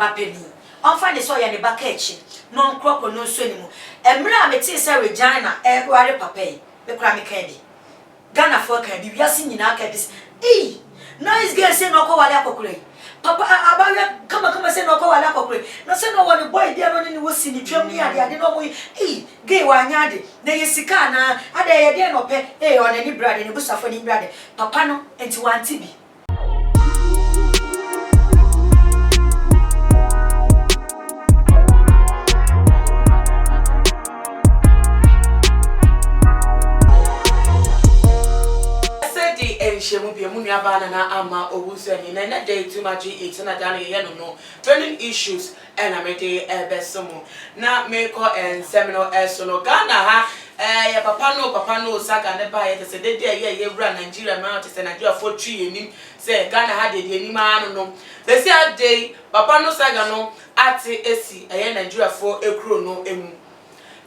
bapeni. On find the soil and the bakechi. Non crop or no swim. And Bra Metis Regina, ware papa, the crammy candy. Ghana for candy, we are singing our caddies. Eh, nice girl say no call a Papa, Abaya, come and say no call a lapocre. No, say no one boy there running was in the chimney, and I didn't know we, gay one yard. They is Sikana, and they dare not pay on any bread in the bush of any bread. Papa no, and to one tibi. Shemu be munya bana na ama owusani na na day too much it na dan ye no training issues and amete besomo na make and seminar eso no Ghana ha ya papa no saka ne ba ye te se de ye wura Nigeria ma te se Nigeria for 3 enim se Ghana ha de enim anu no they say a day papa no saga no ati esi Nigeria for ekro no emu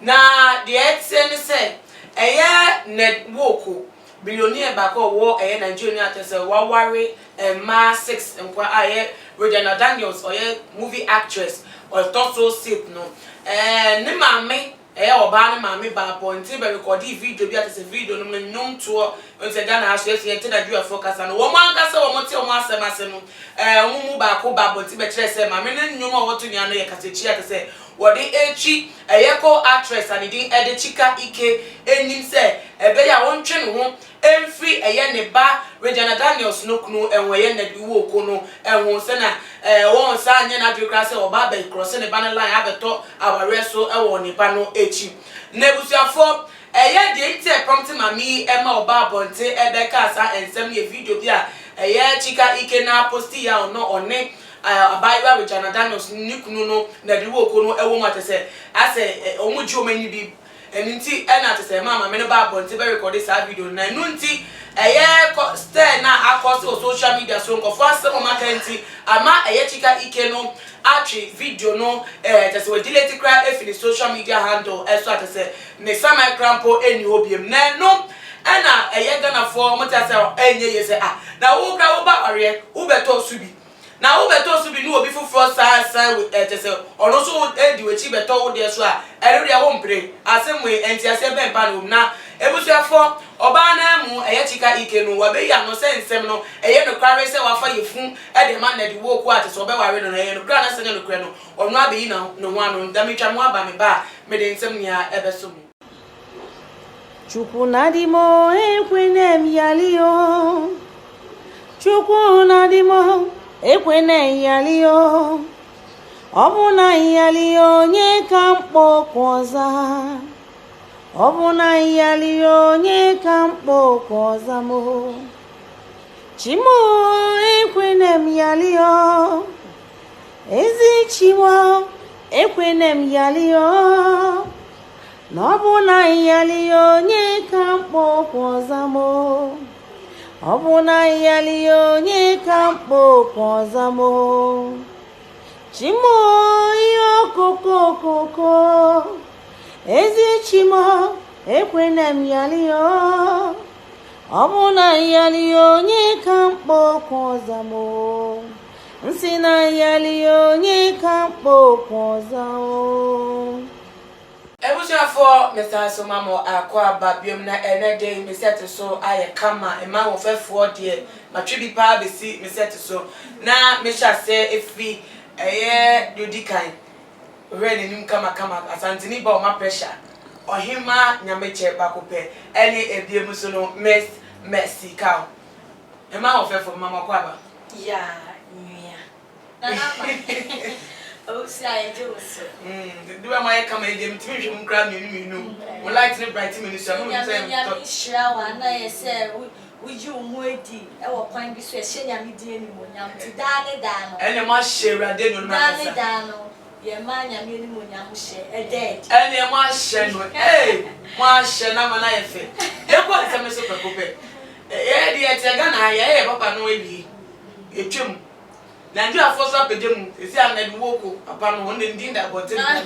na de etse ne se Nwoke billionaire bako wo Nigeria atese wa ware ma 6 nkwa aye Regina or movie actress or total sip no ne mame oba ne mame ba ponti be record video bi atese video no nnum to onse Ghana aso esi ente Nigeria focus no wo man ka se wo mote wo asem no mu ba ko ba ponti be kire se mame ne nnum a woto nya no ye kasechi atese wodi echi ko actress and din Chika ike enim se ebe ya won twe no ho emfri ne ba Regina no kunu enwe na Nwoke no enwo se na won sa anye na dwekra se oba be cross ne ba ne line abeto aware so ewo ne ba no echi nebusuafo de ite prompt mami ema oba bonte edeka sa ensem ye video bi a Chika ike na posti ya ono one abaiwa Regina nikunu no na Nwoke no ewo matese ase omuji omani bi eninti ena tese mama me no ba bonte be record this video na nunti stay na across social media so nko for asem makanti ama Chika ike no atri video no tese we delete cry efini social media handle eso atese me sama crampo eni obiem na no ena Ghana for motase enye yese na wo kra wo ba ore wo beto subi na wo beto subi no obi fufuro sa tese ono so edi wechi beto wo de so ere wo mpre asemwe enti ase be mpa no na ebusuafo oba na mu Chika ike no wa be ya no sensem no no kware se wa fa yefun de ma na Nwoke atese obe ware no no kra na se no kra no ono abeyi na no ho anu ndamitwa mu aba me ba me de nsem nia ebeso mu Chukwu nadimo ekwenem yalio Chukwu nadimo ekwenem yalio Obuna yalio nye kampo koza Obuna yalio nye kampo koza mo Chimo ekwenem yalio Ezi chimo ekwenem yalio Obuna yalio nye kampo koza mo Obuna yalio nye kampo koza mo Chimo yo koko Ezi chimo ekwenem yalio Obuna yalio nye kampo koza mo Nsina yalio nye kampo koza o Ebusuafo Mr. Somamo akwa babiom na enede me set so aye kama ema wo fefo de matwe bi pa besi me set so na me sha se efi dodikan ready nim kama asantini ba o ma pressure ohima nyameche bakope ene ebiem so no Miss Mercy cow ema wo fefo mama kwa ba Ya, nya. Oh, say do so. Do am I come again to me grab you we like to bright minutes so no say shawa na ye say we you moedi e wo kwan bi so e hye nyame di ani monyam ti dane no ene ma hye rade no na dane no ye ma nyame ani monyam hye e dead ene ma hye no ma hye na ma na ye fe e ko se me so pekope di e te ga na ye papa no ebi etwem Nigeria force up pedem esi am Nwoke papa no won ndin da bote na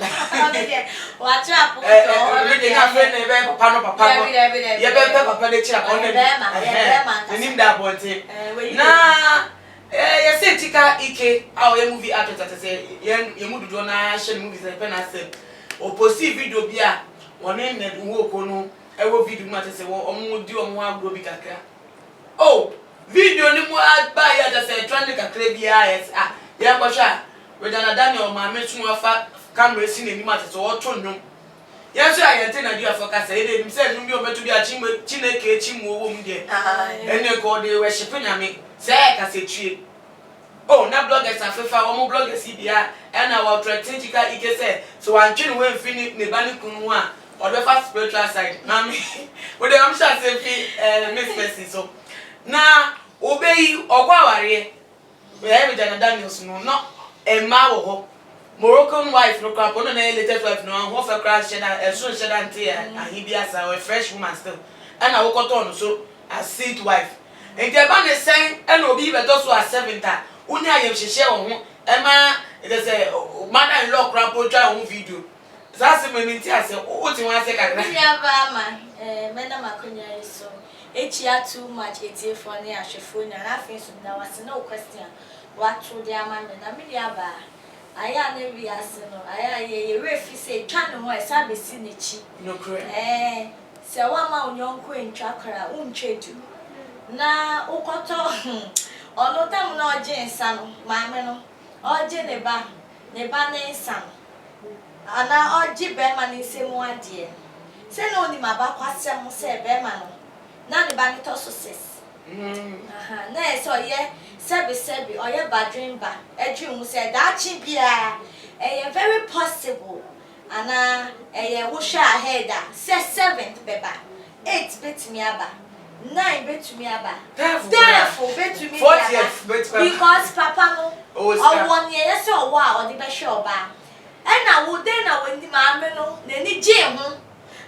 wa trap ko we dey have friend be papa no ye be papa de chira ko na nim da bote na You say Chika Ike, our movie actor that say, you movie do not share movies like Penasem. Or perceive video beer, one name that Nwoke no, I will video matter say, or do on one go be kaka. Oh, video no more by others say, trying to crave yes, yeah, Basha. Regina Daniel, my mention of camera scene in matter so all tone. Yes, I intend to do a focus. He himself knew me to be a chineke chimu there. And you call the worshiping me. Say, I say, tree. Oh, now bloggers are FIFA, or more bloggers CBR, and our strategic Ike said. So I'm trying to finish the Bani Kunwa or the first spiritual side. Mammy, with the Amsha say, Miss Messi. So now, obey or Wawari. We have Regina Daniels, no, not a Mawo. Moroccan wife, no crap, on a latest wife, no, and a crash, and soon shed and tear, and he be as a fresh woman still. And I walk on so a seat wife. And the band is saying, and will be but also a 7th. Only I am share on Emma, it is a mother in law crap or child video. That's the minute I say, what you want to say, Madam Macunia is so. H too much, it's here for near Shifuna, and I think there was no question. What to the man and Amelia? I am every arsenal. I refuse say, Channel, I sabi sinichi. No correct. So one man young queen chakra, trade you. Na Okoto, or no time no Jane son, my man, or Jeneba, Nebane son. And now all G Berman is same one dear. Send only my back was some say Berman. Now the bannet also says. Nay, so ye, Sebi, or your bad dream back. A dream said that she be a very possible. And a wusha header, says 7th beba, 8 bit me aba, 9 bit me aba, therefore bit to me because Papa no, or 1 year so wow, or the best show bar. And I would then when the mamma no, Nenny Jim,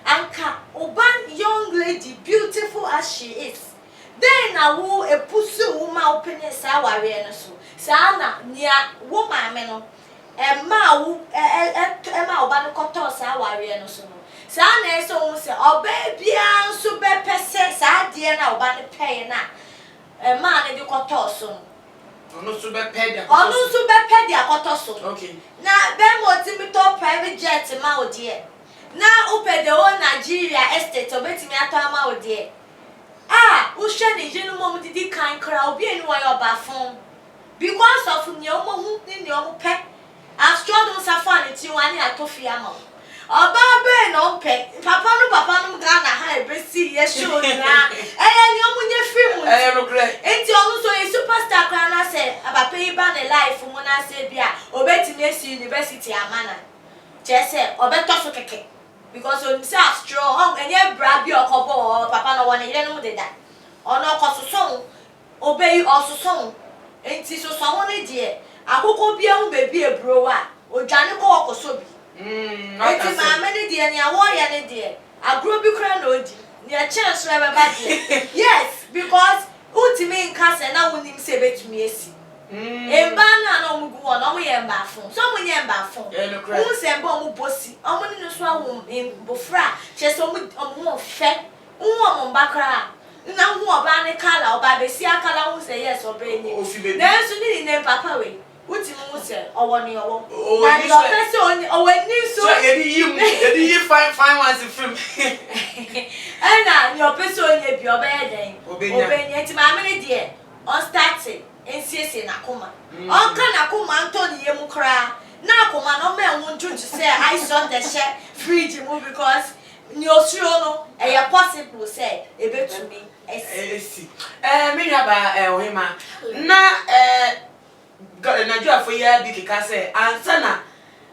and Oban young lady, beautiful as she is. Then I will a pussy woman open a sour so. Sana near woman meno. Emma Obano Coto sour so. Sana so say, oh baby, I'm so bad pesse, sad dear now, Obano pay na. A man in the cotoso. No super pedia. Oh, no super pedia cotoso. Okay. Now, Ben was in the private jet, my dear. Now, open the whole Nigeria estate, or betting me at my dear. Ah, who shed the general did the kind crowd be in your bathroom? Because of your mom in your pet. I've struggled so far to one year to Fiamo. Oh, Barbara, no pet. Papa, no Ghana, I see, yes, sure. And you're free. I am great. It's also a superstar crown. I said about pay ban a life from when I said, yeah, or betting University, a manner. Just say, or better for cake. Because when himself strong and you brab your couple or Papa no one, you know that. Or no cost song, obey also song. Ain't so someone dear. I could be a baby a brewer or Johnny Cock or so be. It's my many dear, and your warrior dear. I grew up crowned near chance rather bad. Yes, because ultimate cousin now wouldn't him say it to me. And Banna no go on, no yamba phone. Someone yamba phone. Who send bomb bossy? I want to swallow in Bofra, just on more fat. On Bacra. Now, who are Banny color or Babesia color who say yes or brain. There's a name Papa way. What's in say or 1 year old? Oh, your person or when you saw you fine ones in film. And now your person your bed, obey it, my many dear, on starting. NCS Nakuma. On Kanakuma Anthony Yemukra. Nakuma no man want to say I saw the share free to move because Nyosuono a possible say a bit to me. See. Me about Ohima. Na Nigeria for year big case ansana.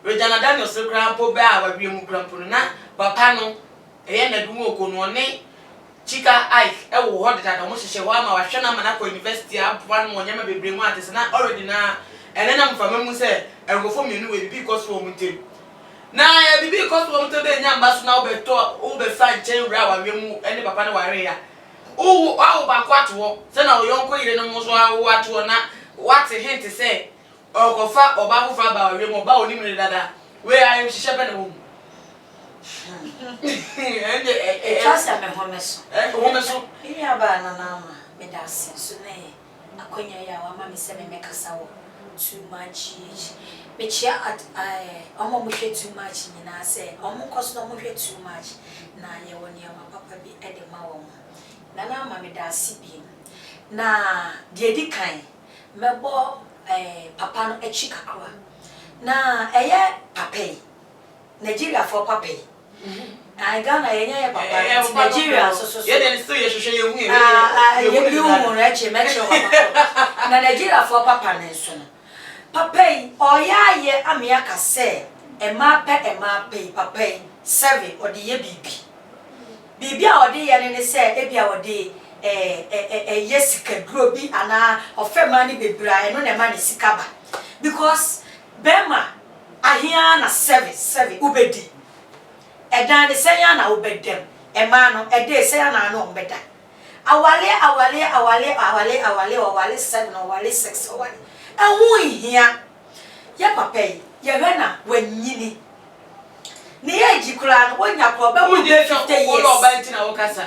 Regina Daniel so grandpa bear our real grandpa na papa no e na Nwoke no ne Chika Ike, I will hold it at almost a while. I shall not university up one more yama be bring is not already now. And then I'm from Mamma say, and go for me new because for me. Now, I be because for me the young bus now be taught all the side chain row remove any papa warrior. Oh, I'll back what walk. Send our young queen and almost what to not what's a hint to say. Or go far or babu for about remove bow limited that where I am shepherd home. Trust me, Homeso. You are by Nana, Medassin, Sune. akonya ya wa mama se me mekasa wo too much me chia at omo mo hwe too much nyina se omo koso no mo hwe too much na ye woni ama papa bi e de ma wo na na ma me da sibi na de di kan mebo papa no e Chika kwa na eye papa yi Nigeria for papa yi I Ghana yenye papa Nigeria so ye den still ye hwehwe ye hu ye bi hu no eche meche papa na Nigeria for papa ne so no papa yi oya ye amia ka se e ma pe papa yi 7 odi ye bibi a odi ye ne se e bia odi yesika duro bi ana ofema ni bebra eno na ma ne sikaba because bema ahia na 7 ubedi edan de senya na ubedem ema no ede senya na no mbeda awale 7 awale 6 awale ehu ihia ya papa ye hena wanyini ne ye jikura no wonya proba wo 50 years wo ba ntina wo kasa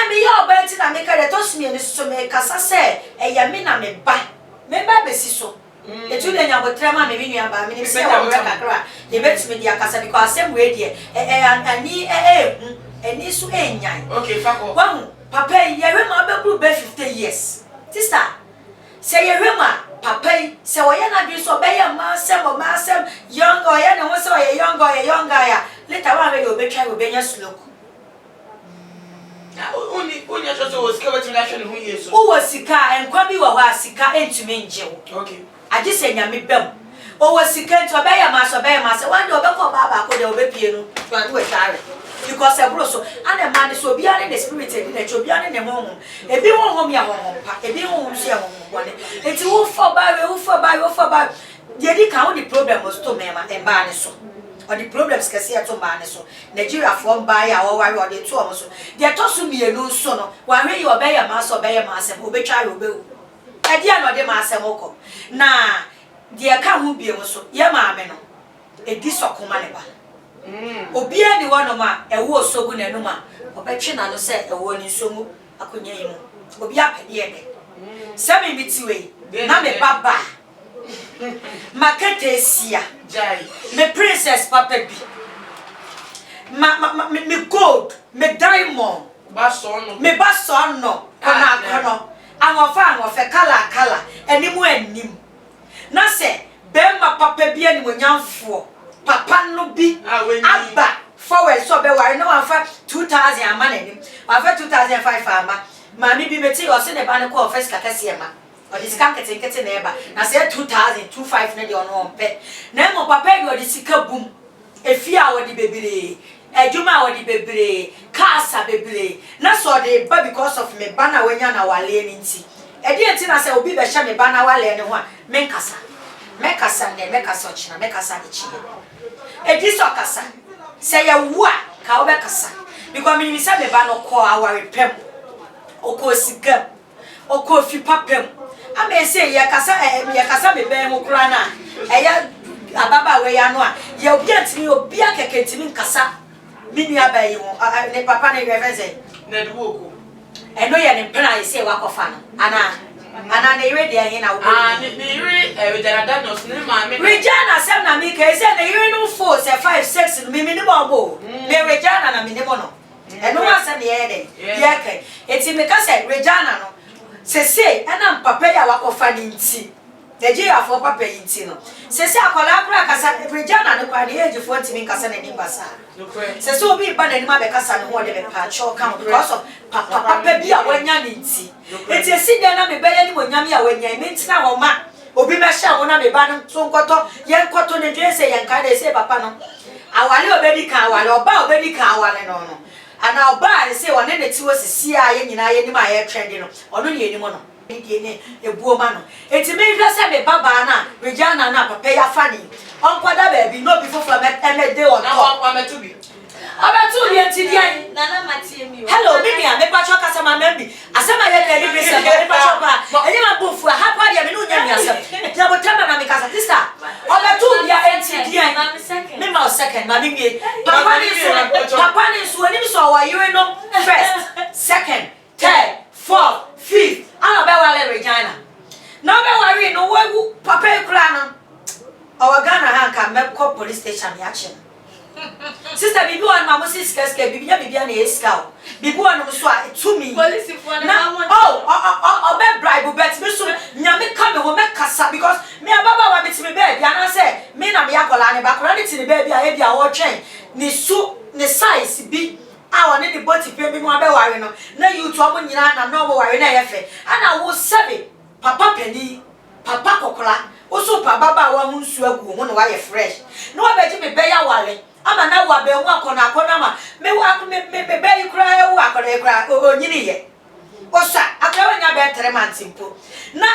me yo ba ntina me ka de to sumi ni so me kasa se eya me na me ba besi so etu le nya botra ma me bi nua ba me ni se wo kakra de betumi dia kasa because asem we die ani so enyan okay fako wan papa ye we ma be bru be 50 years sister say ye we ma papa say wo ye na bi so be ye ma sem younger ye na wo say ye younger ya later one we go be try we be nya slow na oni aso so sika wetin la hwe ne hu yeso wo sika enkwa bi wo ha sika entumi nje wo okay aje se nyame bem o wo sika nto be ya ma so one day obekọ baba ko de obepie no twan we tare because e bro so ana man so obi ane the spirit e na obi ane ne mo ebi honhom ya honhom pa ebi honhom so ya honhom bone enti wo for ba ye di ka wo di problem was to me ma e ba ne so or the problems kase ya to ma ne so Nigeria for ba ya wo wari o de to o so de to so mienu so no wa hwe ye obe ya ma so asem obetwa obewu edi ano de ma asem okọ na de ka hu bie mo so ye ma me no edi sokoma ne ba obi ani wono ma ewo osogu na enu ma obetwe na no se ewo ni somu akonya yi mo obi apede de se me mitiwe na me baba makete sia jai me princess papa bi me gold me diamond ba so no me ba so no kono anwofa kala anim na se bemma papa bi ani monyamfo papa no bi aba forward so be ware no anfa 2000 ama nanim anfa 2005 ama mami bi meti o se ne ba ne ko first kakase ma o di sika kete na eba na se 2025 na de ono ompe na mo papa bi o di sika bum efia o di bebere ejuma o di bebere kasa bebere na so de ba because of me bana wanya na wale ni nti edi enti na se obi be hye me bana wale ne ho a mekasa ochina mekasa de chie edi so kasa se ya wu a ka obe kasa because me se me ba no ko aware pem oko sigam oko fi papem ama se ya kasa me ben ho kura na eya ababa we ya no a ye obi antini obi akeke ntini nkasa mini abayi ho ne papa ne reverse na Nwoke eno ye ne mpena se wakofa no ana ne ire de ahin na wo ne ire Regina Daniels ne ma me Regina sem na mi ka se ne ire no 4 se 5 6 mi ni bo me Regina na mi ni mo no eno wa se ne ye de ye ka eti me ka se Regina no se ana papa ya wakofa ni nti Nigeria for papa yinti no se akola akura kasa Regina no kwa ne age 40 min kasa na nimba sa se obi ba na nima be kasa no ho de be pa cho kan because of papa bi a wanya ni nti eti esi de na me be ya ni wonyam ya wanya me ntina wo ma obi be sha wo na me ba no so nkoto ye nkoto ne dwe se ye nka de se papa no awale obedi kan awale oba obedi kan awale no ana oba se wone ne tiwo sisi a ye nyina ye nima ye trend no ono ne enimo no ne ebuoma no enti me hwe se me baba na Regina na papa ya fani onkwada ba bi no bi fofo me dey on top na metu bi abetu bi enti dia nana matie mi o hello binia me pa cho kasa ma membi asema ye dey bi se me pa cho ba enye ma bofu ha pa dia me no nya mi asem dia bo tama na me kasa sister abetu dia enti dia me ma second ma mi papa ni so ani mi so wa yire no first second third fourth fifth ana be wale Regina na be worry no wagu papa kura no our Ghana hanka me call police station ya che sister bibi wan ma mo sister bibi ya bibi na eska bibi wan mo so a to me police for na oh be bribe bet me so nyame ka me ho me kasa because me ababa wa bitimi be bia na say me na me yakola ne ba kora ne ti ne be bia e bia wo twen ni su ni size bi a won ne boti pe bi mo abe ware no na you to mo nyina na no mo ware na ye fe ana wo sebe papa pani papa kokola wo so papa ba wa hu nsu agu ho no wa ye fresh no wa be ji me be ya ware ama na wa be hu akona ma me wa me be yi kura e wa akona e kura o nyini ye osa akra nya be 3 months mpo na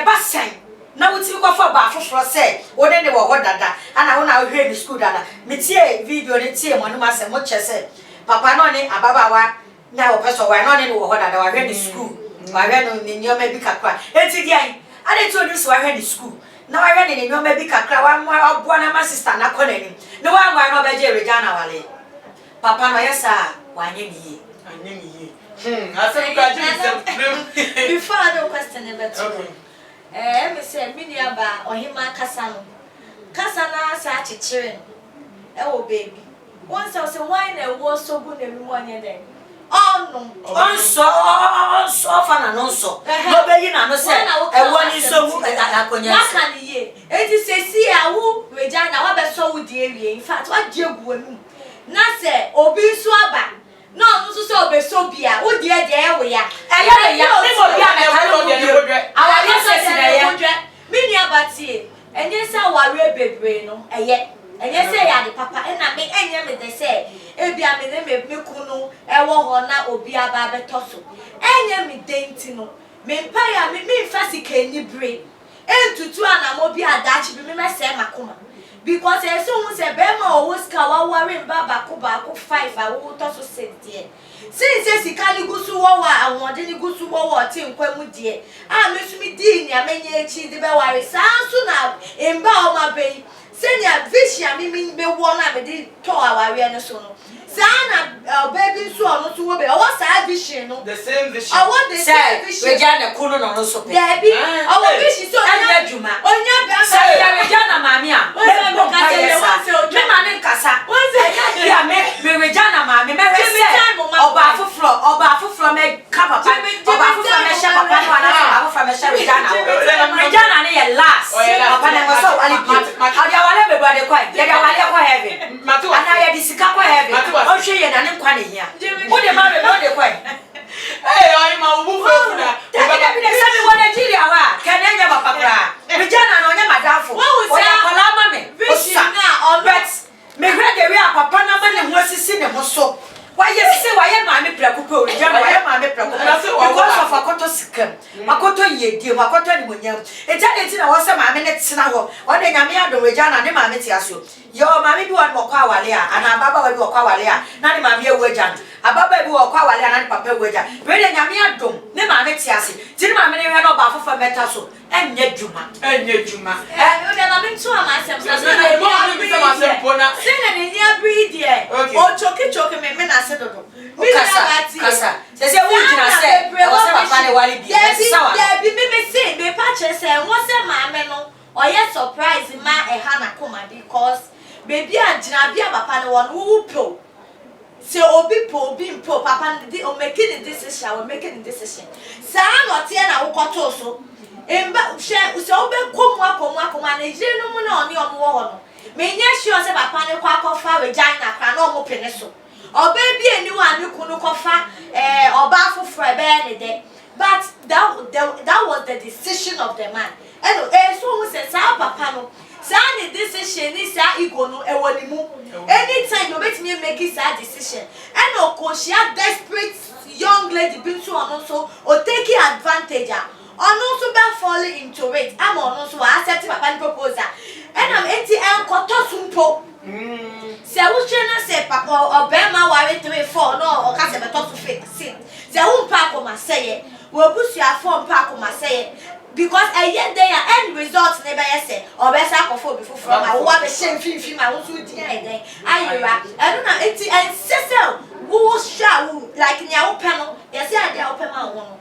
basen na wuti ko fa ba foforo se wo de ne wo ho dada ana wo na wo hwe ni school dada me tie video ne tie mo no ma se mo chese papa no ne ababawa na wo peso wa no ne wo ho dada wa hwe ni school wa hwe no ni nyoma bi kakra enti di ai ade to ni so wa hwe ni school na wa hwe ni nyoma bi kakra wa mo obo na ma sister na kona ni no wa ngwa no be je Regina wale papa no yesa wa nye ni ye I said before the question about me say me niaba ohima kasa na sa chichire e wo baby once I say why na wo so bu na mi wanye den on so fana no so no be yi na no say e wo ni so mu akonya so waka ni ye enti say si awu Regina wa be so wo die wie in fact wa die gu anu na say obi so aba no so so be so bia wo die we ya ya me mo bia me ka no bia awale se na ye me ni abatie enye sa ware bebre no enye se ya de papa na me enye me de se e bia me me kunu e wo ho na obi aba betoso enye me denti no me mpa ya me fasika ni bre entutu ana mo bi adachi bi me se makoma because e so hu se be ma owo ska wa ware mba ba ko 5 awo to so se die since sika ni gusu wo wa awode ni gusu wo wo ti nkwa mu die a me su mi di ni amenye echi de be ware sa so na mba o ma be senya vision mi be wo na me di to aware no so no sana baby so no so wo be o sa vision no the same vision I want the same vision Regina kuno no so pe baby our vision so anya djuma onya be say Regina mami a me ma ne kasa ya me Regina mami me we say oba foforo me ka papa oba foforo me she papa no ana oba foforo me she Regina ne ye last papa ne go so wali bi dia wale be body kwai dia wale ko heaven ana ya disika ko heaven o hwe ye na ne kwa ne hia wo de ma be no de kwai I ma wo fu na oba bi de sabi wo Nigeria wa kan nya papa kra Regina no nya madafo o ya kola ma me vision na on bet me hwe de we papa na ma ne ho asisi ne ho so why yes say why ma me prekuko Regina why ma me prekuko because of akoto sikam akoto yedie akoto ni monyam eja de ti na wo se ma me ne tena ho o de nyame ado Regina ne ma me ti aso yo ma me bi wo mo kwa wale a ana baba wa bi wo kwa wale a na ne ma me ewu eja ababa bi wo kwa wale a na ne papa ewu eja we de nyame adom ne ma me ti ase ti ne ma me ne hwe no ba fofa meta so enye djuma o de na me ntu amasem so na mo bi se ma se pona se na ne nya breed e o choke me na se dodo mi na bati kasa se wo jina se wo se papa ne wale bi sawa bi me se be pa che se wo se ma me no o ye surprise ma e ha na koma because baby anjina bia papa ne won wo po se obi po obi mpo papa ndi o making decision sa no tie na wo koto so emba hwe se obe komu akoma na ejire no mu na oni omo wo ho no me nya sure se papa ne kwa kofa Regina kra na omo pene so oba bi eni wa ne kunu kofa oba foforo be ne de but that was the decision of the man and so who said sa papa no sa the decision is sa ego no e woni mu anytime you make me make that decision and o ko she desperate young lady bin so on so o taking advantage ono so be falling into it am ono so accept papa proposal and am enti en koto sumpo se wo chena se papa obema ware 3 4 no o ka se beto to fit sit se wo pa ko ma seye wo busu afọ pa ko ma seye because a year there end result never say or better akofo be from ma wo be shame fin ma wo so di ai den ayira I don't know enti en sesel wo sha wo like nya wo pe no ye say ade wo pe ma wo no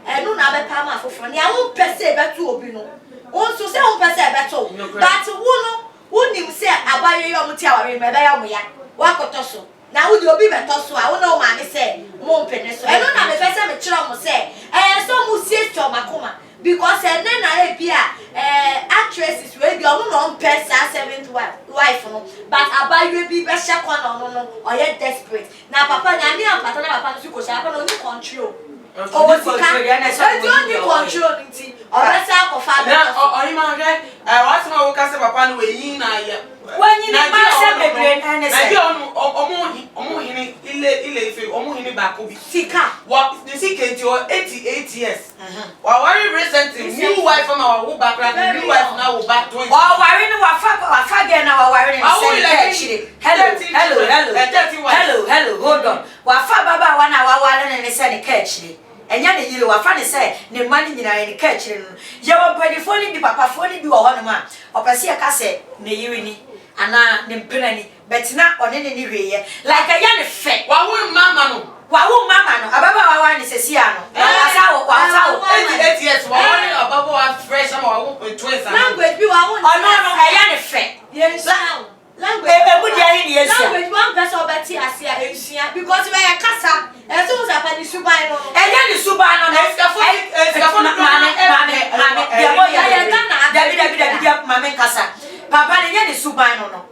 enu na be pa ma foforo ne wo pese be to obi no wo so se wo pese be to but wo no wonim se abaye yo mti aware me be ya mo ya wakoto so na wo di obi be to so a wo na wo ma ne se mo mpene so enu na me pese me kire mo se so mu sie to makoma because ene na e bia actresses we bi onu no mpe sa seventh wife no but abaye bi be hye kwana no no oye desperate na papa nya mi ampata na papa no su ko sha papa no ni control o control ya na so ni control nti o be sa ko fa na o ni ma hwe what ma wo ka se papa no we yin na ya wenyi ni ma se bebre ene se na bi omo hini ile ife omo hini ba ko bi Chika what the secret to 88 years wa worry recently new wife ma wa wo background new wife na wo back 20 o ware ni wafa ge na wa ware ni se hello hold on wafa baba wa na wa ware ni se ni ka chire enya ne yire wafa ne se ne mani nyina ni ka chire no ye wo padifo ni bi papa fo ni bi wo ho no ma opese ye ka se ne yire ni ana ne mpena ni betina one ne ni hweye like aya ne fe wa wo mama no ababa wa ni sesi ano wa 88 years wa wo ni ababa wa fresh ama wa wo twins language bi wa wo no aya ne fe yes language e dia ni yesia language one person obeti asia ensia because we kasa e so za pa ni suban no aya ni suban no escafo mame dia boy ya David mame kasa papa ni suban no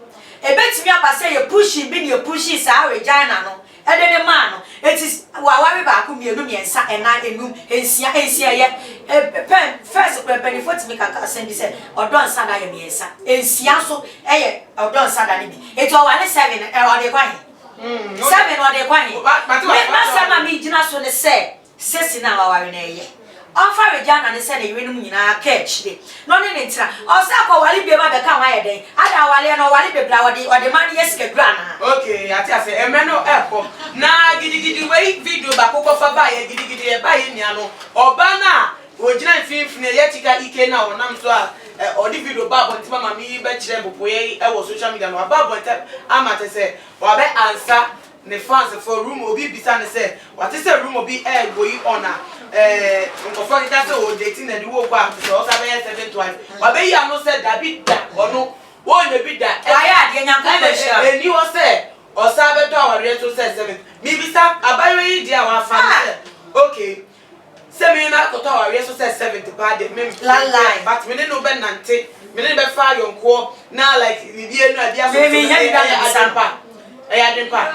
ebetimi apase ye pushing bi ni pushing sa Regina no edene man no etis waware ba ko mienu miensa ena enum ensia ye pen first pen for timi kaka send bi se odon sada ye miensa ensia so eye odon sada ni bi eto wale 7 ode kwa he 7 ode kwa he ma sama mi gina so ne se sesi na waware na ye Ofa Regina ne se na yiwenum nyina ka chire no ne ne ntira o se akọ wale bia ma be ka wa ye den ada wale no wale bebla ode man yesika dura na okay ati ase emeno epo na gidigidi we video ba kokọ fa ba ye gidigidi e ba ye nia no oba na ogina mfimfine ye Chika ike na onam so a odi video ba bo ntima ma mi be kire bopo ye e wo social media no ba bo nta amate se wa be answer ne fans for room obi bisa ne se what is a room obi go yi ona nkofo ni ta se o dating na di wo gba so o sa be 7 twice wa be yi anu se dabi da ono wo ne bi da wa ya ade nyanko be sha eni wo se o sa be do aware to se 7 mi bisa abayo yi dia wa fa okay se mi na ko to aware so se 7 pa de me but me no be nante me ne be fa yonko na like bibi enu adia so me adampa adampa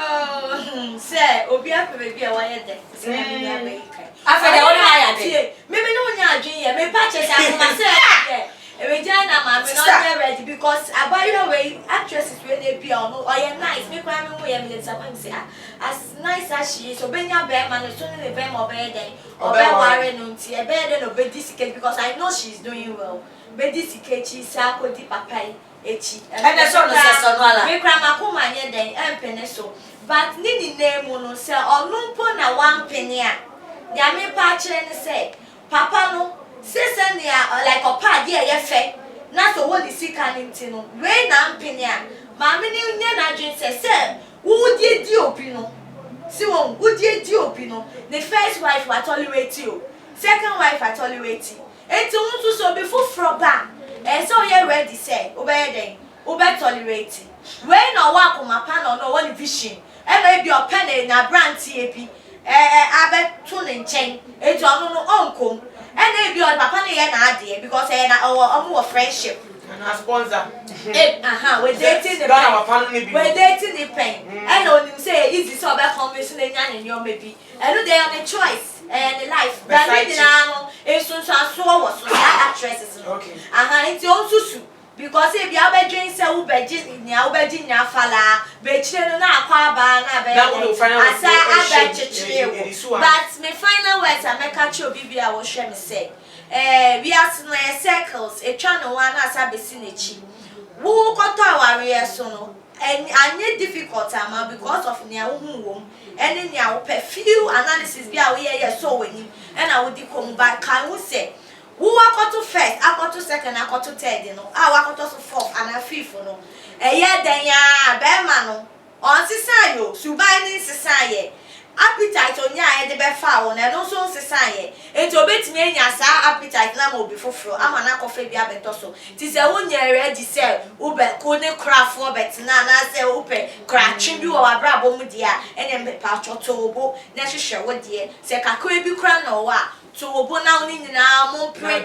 se obi ape be bia wa ye de se me bia be afede woni aya de me no nya adwen ye me pa che se akoma se Regina ma me not ready because abayo we actresses we dey be on oye nice me kwa me mo ye me say as nice as she is obenya be man so ne be mo be den obe ware no nti e be den obedi sike because I know she's doing well bedi sike chi sa akodi papai echi ene so no se so no ala me kwa makoma nye den empene so but ni name no se onumpo na one penny a ya me pa kire ne say papa no sesen ya like opa dia ye fe na so wo di sika nti no we na mpini a ma me ni nya na dwen se wo di obi no si wo di obi no the first wife wa tolerate you second wife wa tolerate enti untu so be fufro ba so ye ready say wo be den wo be tolerate we na wa akoma pa no wo ni vision e bi opa na brand tie bi abe to ne nchen enti onu no onkom and they be on papa na ade because na omo friendship and sponsor we dating the pen we dating the pen and on him say easy so be conversation nya ne nyom bi and they have a choice and the life that we na no so was so actresses okay it's also su because if you be dream say wo beji nya fala be chire no na akwa ba na be asa aba chichire but my final words I make a cho bibia wo hwe me say we are in circles e twa no one asa be sinechi wo koto aware so no anye difficult ama because of nia wo hu wom ene nia wo few analysis bia wo ye so wani na wo di kom ba kan wo say who akoto first, akoto second, akoto third, no. Akoto so fourth and a fifth, no. Eye den ya be ma no. On sisa yo, subai ni sisa ye. appetite onya e de be fa wo na no so sesan ye enti obetimi enya sa appetite na ma obi foforo ama na kofa bi abeto so ti se wo nya ready se wo be ko ne crafo betina na se wo pe crachin bi wo abrabo mu dia ene me pa choto obo na hwehwe wo die se kakra bi kra na wo a to obo na oni nyina mo pre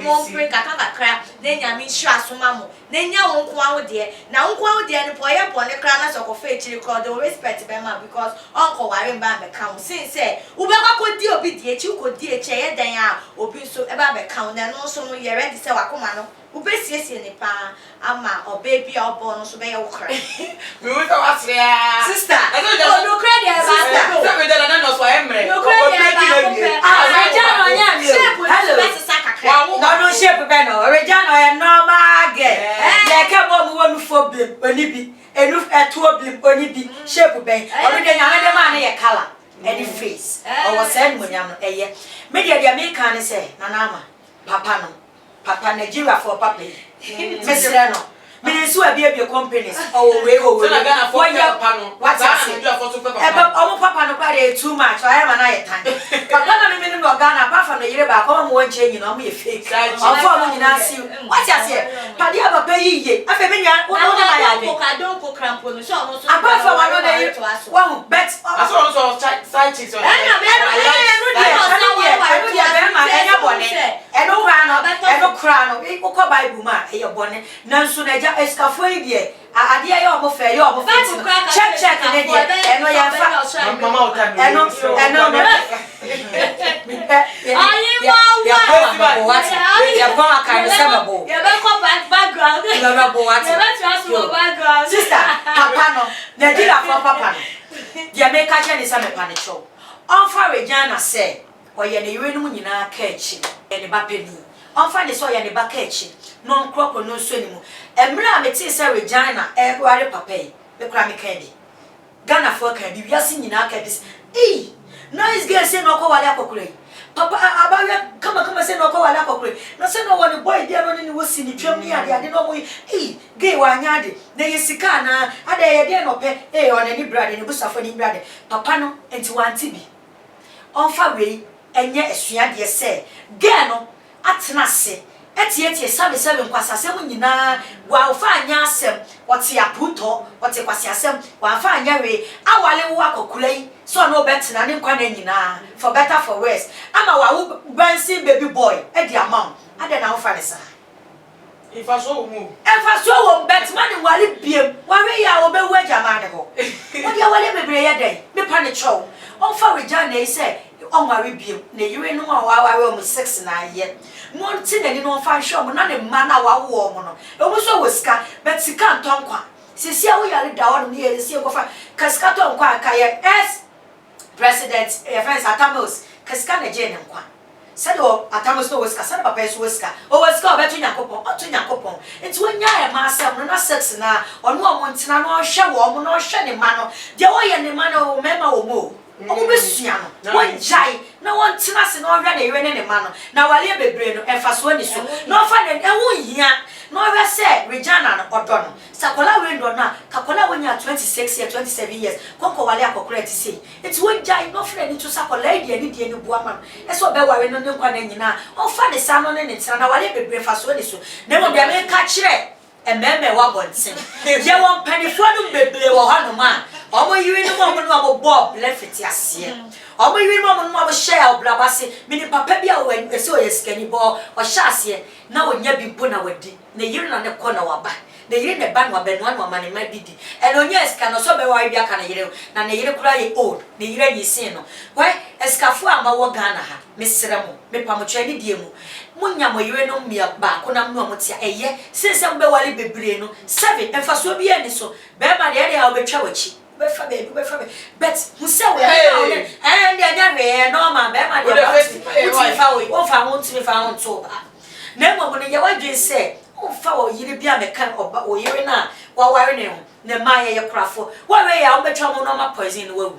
kakakra na nya mi hwa asoma mo na nya wo nko awo de na nko awo de ne poye bone kra na so kofa echiri ko de respect be ma because onko ware mba be ka since wo be kwa di obi di echi ko di eche ye dan a obi so e ba be ka na no so no ye ready se wakoma no wo be siesie ne pa ama obaby obo no so be ye wokra me we ka wasria sister no credit e ba so me da na no so emre no credit e ba Regina onya mi hello no shape be no Regina oya normal girl ye ke bo mu wonu fo blim oni bi enu eto blim oni bi shape be ori de nyame de ma na ye color any face or was said munyam no eye me de me kan say nanama papa Nigeria for papa mesre no me so abi companies or we so na Ghana for papa no what say Nigeria for papa omo papa no kwa dey too much I am na ye time papa na me no Ghana apart from the yire ba ko mo change no mo ye fake of for mo nyina see what you say padi papa yiye afa me nya wo na ya be don ko crampo no so no so apart from one day one bet aso so side chicks on Bible ma e bone nanso na ja escafo e die ade aye o mo fe ye o mo fe check ne die eno ya fa mama o time eno ya kwa ka se babo ya be ko background ya babo what ya be transfer background sister papa no na di la for papa no dia me ka je ni sa me pa ne cho on fa Regina say oye ne yire no mu nyina ka echi ene ba peni on fa ne so oye ne ba ka echi no nkroko no so ni mu emra meti say Regina e ware papa yi be kra me ka di Ghana for ka bi wiase nyina ka bis nice girl say no ko wale akokure papa abawe kama say no ko wale akokure no say no one boy dia no ni wo si ni twam ni ade no mo gay wa anya ade na yesika na ade ye de no pe onani brade ni busafo ni brade papa no enti wanti bi onfa we enye esua de se girl no atena se etie sabe nkwasasem nyina wa ofa anya asem wote aputo wote kwasi asem wa fa anya we awale wo akokulai so no betina ne nkwa na nyina for better for worse ama wa wo bansi baby boy e di amount ade na wo fa ne sa ifa so mu wo betima ne wale biem wa we ya wo be wo ajama ne ho wo dia wale bebre ye den me pa ne chow on fa Regina e say on wa we biem na yire no wa we o 6 na ye monti na ni no fa hwe mo na ne ma na wa wo mo no e mo so weska but sika ntonkwa sisi a wo yare da wo ne ye sisi ko fa kaska tonkwa akaye s president friends atamos kaska na je ne nkwa sado atamos no weska sado papa so weska o weska obeto nyakopon enti wonya e ma asem no na 6 na ono o montina no hwe wo mo no hwe ne ma no de wo ye ne ma no mema wo mo omo besua no won jai na won tina se no hwe na yire ne ma no na wale bebre no efa so ni so no fa ne won hia no hwe se Regina no odo no sakola we ndo na kakola wonya 26 years 27 years konko wale akokora ti sei eti won jai no fra ni to sakola die ni buama e so be ware no ne nkwa na nyina on fa ne sa no ne tina na wale bebre fa so ni so na mo bia me ka kire ememe wa bonten ye won panifo no bebre wo hanu ma omo yiri no mo no bob lefiti ase omo yiri mo no mo share oblabase mini papa bia wo ese o yeskani bo o sha ase na wonya bi bo na wadi na yiri na ne ko na waba na yiri ne ban wa benu an mama ne ma bidi e no nya eska no so be wa bia kana yiri na ne yiri kura ye old na yiri yi sin no why eskafu ama wo Ghana ha mesere mo me pamotwa ni die mu munya mo yiri no mia ba ko na mo tia eye sense mbe wale bebre no 7 emfaso bi ani so be ma de ya obetwa wachi be fa but who say we and they are normal be ma de fa won to ba na mo ne ya wadwen say fa wo yiri bia meka oba wo yiri na wa ware ne ho ne ma ye krafo wa we ya obetwa mo no ma poison no wawu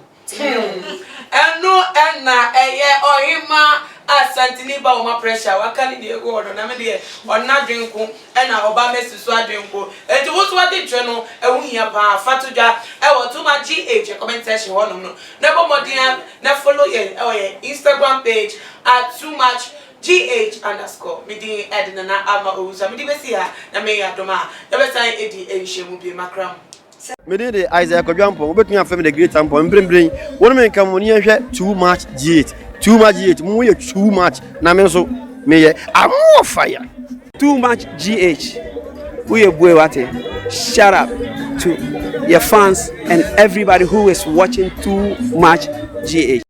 enu enna eye ohima Santini ba o ma pressure wakani de go odo na me de onna dwenko e na oba mesiso adwenko enti wo so ade twe no e hu hia pa fatodwa e wo to ma GH comment section wonom no na bo modern na follow ye Instagram page at too much GH_ me di edna na ama ouza me di besi ha na me ya doma na be san edi enhwemu bi makram me di Isaac Odwampo obetun afem the great ampo mbrembren wonu me kam woni ehwe too much GH mu ye too much na me so me ye amo fire too much GH we boy what shout out to your fans and everybody who is watching too much GH.